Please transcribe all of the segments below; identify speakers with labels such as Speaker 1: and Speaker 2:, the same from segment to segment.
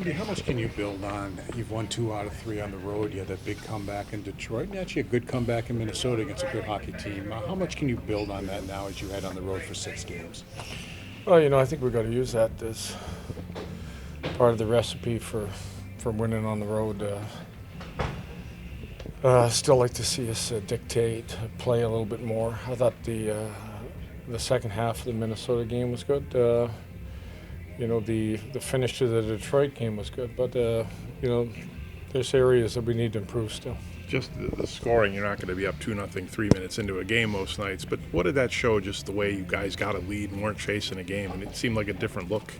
Speaker 1: Lindy, how much can you build on? You've won 2 out of 3 on the road. You had that big comeback in Detroit, and actually a good comeback in Minnesota against a good hockey team. How much can you build on that now as you head on the road for 6 games?
Speaker 2: Well, I think we've got to use that as part of the recipe for winning on the road. Still like to see us dictate, play a little bit more. I thought the second half of the Minnesota game was good. The finish to the Detroit game was good, but there's areas that we need to improve still.
Speaker 3: Just the scoring, you're not going to be up 2-0 3 minutes into a game most nights, but what did that show, just the way you guys got a lead and weren't chasing a game, and it seemed like a different look?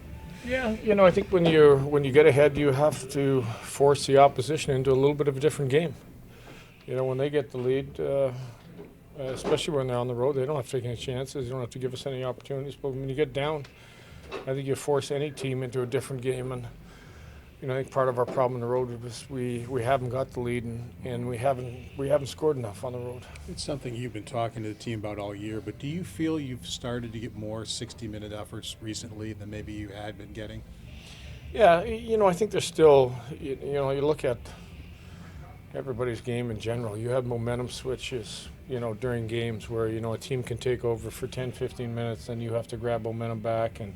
Speaker 2: Yeah, I think when you get ahead, you have to force the opposition into a little bit of a different game. When they get the lead, especially when they're on the road, they don't have to take any chances. They don't have to give us any opportunities. But when you get down, I think you force any team into a different game. And I think part of our problem on the road was we haven't got the lead and we haven't scored enough on the road.
Speaker 1: It's something you've been talking to the team about all year, but do you feel you've started to get more 60-minute efforts recently than maybe you had been getting?
Speaker 2: Yeah, I think there's still, you look at everybody's game in general. You have momentum switches, during games where, a team can take over for 10, 15 minutes, and you have to grab momentum back. And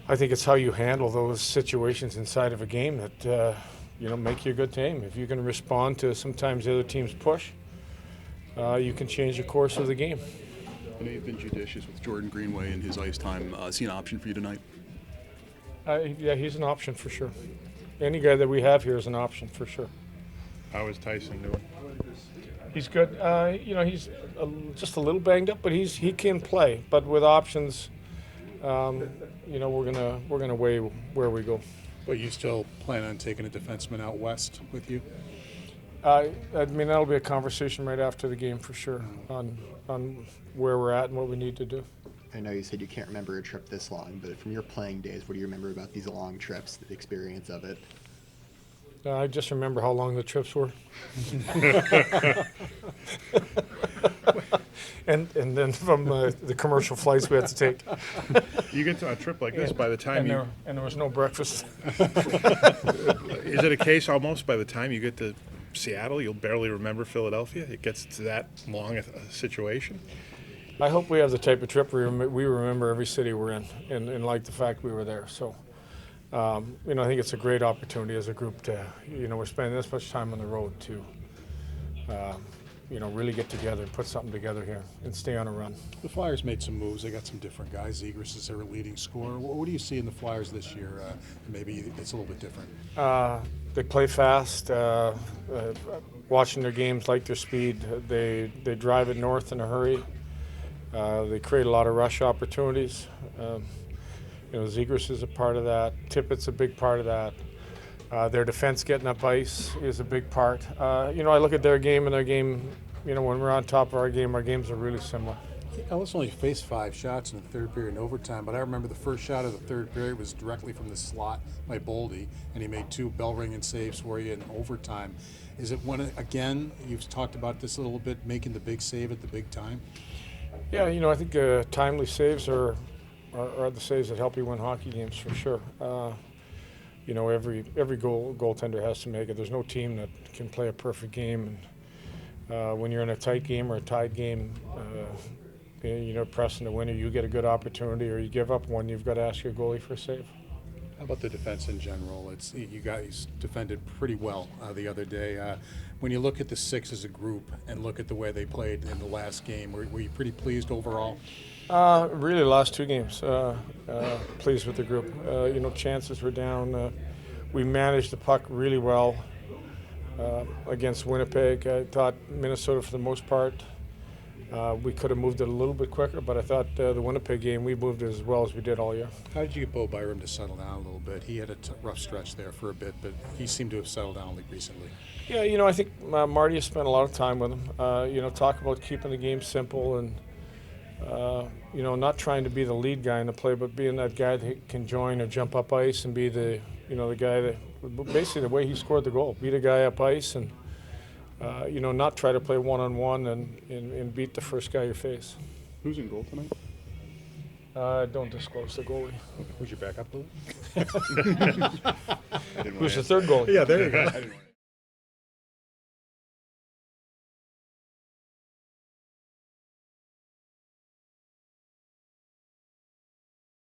Speaker 2: I think it's how you handle those situations inside of a game that, make you a good team. If you can respond to sometimes the other team's push, you can change the course of the game.
Speaker 4: I know you've been judicious with Jordan Greenway and his ice time. Is he an option for you tonight?
Speaker 2: Yeah, he's an option for sure. Any guy that we have here is an option for sure.
Speaker 3: How is Tyson doing?
Speaker 2: He's good. He's just a little banged up, but he can play. But with options, we're gonna weigh where we go.
Speaker 1: But you still plan on taking a defenseman out west with you?
Speaker 2: That'll be a conversation right after the game for sure on where we're at and what we need to do.
Speaker 5: I know you said you can't remember a trip this long, but from your playing days, what do you remember about these long trips, the experience of it?
Speaker 2: I just remember how long the trips were. and then from the commercial flights we had to take.
Speaker 3: You get to a trip like this by the time
Speaker 2: and there was no breakfast.
Speaker 3: Is it a case almost by the time you get to Seattle, you'll barely remember Philadelphia? It gets to that long a situation?
Speaker 2: I hope we have the type of trip we remember every city we're in and like the fact we were there. So. I think it's a great opportunity as a group to, we're spending this much time on the road to, really get together and put something together here and stay on a run.
Speaker 1: The Flyers made some moves. They got some different guys. Zegras is their leading scorer. What do you see in the Flyers this year? Maybe it's a little bit different.
Speaker 2: They play fast. Watching their games, like their speed. They drive it north in a hurry. They create a lot of rush opportunities. Zegras is a part of that. Tippett's a big part of that. Their defense getting up ice is a big part. I look at their game and their game, when we're on top of our games are really similar.
Speaker 1: Ellis only faced 5 shots in the third period in overtime, but I remember the first shot of the third period was directly from the slot by Boldy, and he made 2 bell-ringing saves for you in overtime. Is it one, again, you've talked about this a little bit, making the big save at the big time?
Speaker 2: Yeah, I think timely saves are the saves that help you win hockey games for sure. Every goaltender has to make it. There's no team that can play a perfect game. And when you're in a tight game or a tied game, pressing the winner, you get a good opportunity, or you give up one, you've got to ask your goalie for a save.
Speaker 1: How about the defense in general? You guys defended pretty well the other day. When you look at the 6 as a group and look at the way they played in the last game, were you pretty pleased overall?
Speaker 2: Really, the last 2 games, pleased with the group. Chances were down. We managed the puck really well against Winnipeg. I thought Minnesota, for the most part, we could have moved it a little bit quicker, but I thought the Winnipeg game, we moved it as well as we did all year.
Speaker 1: How did you get Bo Byram to settle down a little bit? He had a rough stretch there for a bit, but he seemed to have settled down recently.
Speaker 2: Yeah, I think Marty has spent a lot of time with him. Talk about keeping the game simple and not trying to be the lead guy in the play, but being that guy that can join or jump up ice and be the guy that, basically the way he scored the goal, beat a guy up ice and, not try to play 1-on-1 and beat the first guy you face.
Speaker 4: Who's in goal tonight?
Speaker 2: Don't disclose the goalie.
Speaker 6: Who's your backup goalie?
Speaker 2: Who's the third goalie?
Speaker 3: Yeah, there you go.
Speaker 4: I didn't wanna-